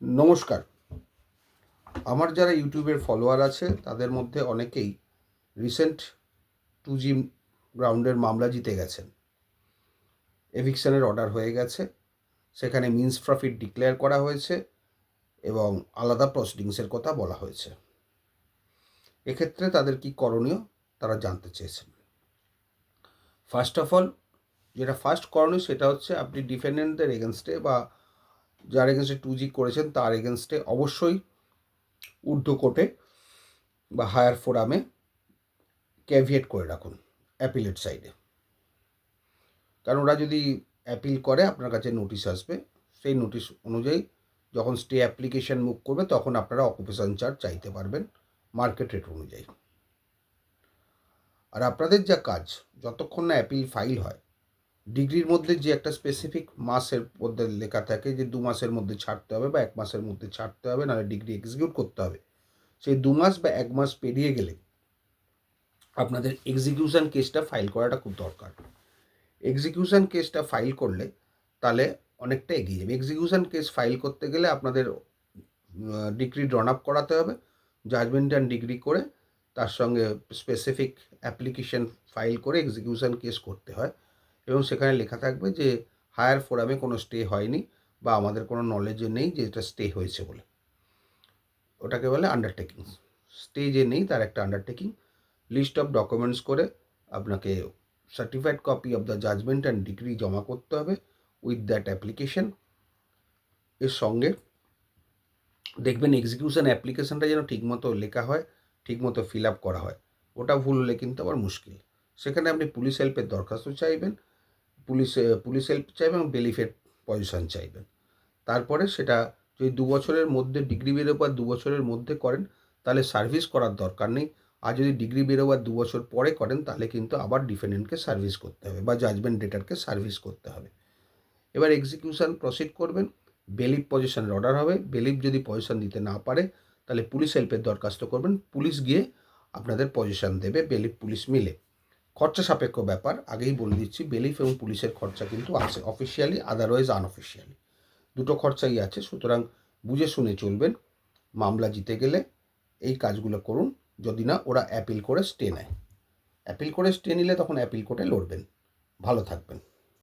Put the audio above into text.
নমস্কার। আমার যারা ইউটিউবের ফলোয়ার আছে তাদের মধ্যে অনেকেই রিসেন্ট 2G গ্রাউন্ডের মামলা জিতে গেছেন। এভিকশনের অর্ডার হয়ে গেছে, সেখানে মিন্স প্রফিট ডিক্লেয়ার করা হয়েছে এবং আলাদা প্রসিডিংসের কথা বলা হয়েছে। এক্ষেত্রে তাদের কি করণীয় তারা জানতে চেয়েছেন। ফার্স্ট অফ অল, যেটা ফার্স্ট করণীয় সেটা হচ্ছে আপনি ডিফেন্ডেন্টদের এগেনস্টে বা যার এগেনস্টে 2G করেছেন তার এগেনস্টে অবশ্যই ঊর্ধ্ব কোর্টে বা হায়ার ফোরামে ক্যাভিয়েট করে রাখুন অ্যাপিলেট সাইডে। কারণ ওরা যদি অ্যাপিল করে আপনার কাছে নোটিশ আসবে, সেই নোটিশ অনুযায়ী যখন স্টে অ্যাপ্লিকেশন মুভ করবে তখন আপনারা অকুপেশন চার্জ চাইতে পারবেন মার্কেট রেট অনুযায়ী। আর আপনাদের যা কাজ, যতক্ষণ না অ্যাপিল ফাইল হয়, ডিগ্রির মধ্যে যে একটা স্পেসিফিক মাসের মধ্যে লেখা থাকে যে 2 মাসের মধ্যে ছাড়তে হবে বা 1 মাসের মধ্যে ছাড়তে হবে, নাহলে ডিগ্রি এক্সিকিউট করতে হবে, সেই 2 মাস বা 1 মাস পেরিয়ে গেলে আপনাদের এক্সিকিউশন কেসটা ফাইল করাটা খুব দরকার। এক্সিকিউশন কেসটা ফাইল করলে তাহলে অনেকটা এগিয়ে যাবে। এক্সিকিউশন কেস ফাইল করতে গেলে আপনাদের ডিগ্রি ড্রন আপ করাতে হবে, জাজমেন্ট অ্যান্ড ডিগ্রি করে তার সঙ্গে স্পেসিফিক অ্যাপ্লিকেশন ফাইল করে এক্সিকিউশন কেস করতে হয় এবং সেখানে লেখা থাকবে যে হায়ার ফোরামে কোনো স্টে হয়নি বা আমাদের কোনো নলেজে নেই যে এটা স্টে হয়েছে বলে। ওটাকে বলে আন্ডারটেকিং। স্টে যে নেই তার একটা আন্ডারটেকিং। লিস্ট অফ ডকুমেন্টস করে আপনাকে certified copy of the judgment and degree জমা করতে হবে উইথ দ্যাট অ্যাপ্লিকেশন। এর সঙ্গে দেখবেন এক্সিকিউশন অ্যাপ্লিকেশনটা যেন ঠিকমতো লেখা হয়, ঠিকমতো ফিল আপ করা হয়। ওটা ভুল হলে কিন্তু আবার মুশকিল। সেখানে আপনি পুলিশ হেল্পের দরখাস্ত চাইবেন, পুলিশ হেল্প চাইবেন এবং বেলিফের পজিশন চাইবেন। তারপরে সেটা যদি 2 বছরের মধ্যে ডিগ্রি বেরোবার 2 বছরের মধ্যে করেন তাহলে সার্ভিস করার দরকার নেই। আর যদি ডিগ্রি বেরোবার 2 বছর পরে করেন তাহলে কিন্তু আবার ডিফেন্ডেন্টকে সার্ভিস করতে হবে বা জাজমেন্ট ডেটারকে সার্ভিস করতে হবে। এবার এক্সিকিউশন প্রসিড করবেন, বেলিফ পজিশনের অর্ডার হবে। বেলিফ যদি পজিশন দিতে না পারে তাহলে পুলিশ হেল্পের দরখাস্ত করবেন, পুলিশ গিয়ে আপনাদের পজিশন দেবে, বেলিফ পুলিশ মিলে। খরচা সাপেক্ষ ব্যাপার, আগেই বলে দিচ্ছি, বেলিফ এবং পুলিশের খরচা কিন্তু আছে অফিসিয়ালি, আদারওয়াইজ আনঅফিসিয়ালি দুটো খরচাই আছে। সুতরাং বুঝে শুনে চলবেন। মামলা জিতে গেলে এই কাজগুলো করুন, যদি না ওরা অ্যাপিল করে স্টে নেয়। অ্যাপিল করে স্টে নিলে তখন অ্যাপিল কোর্টে লড়বেন। ভালো থাকবেন।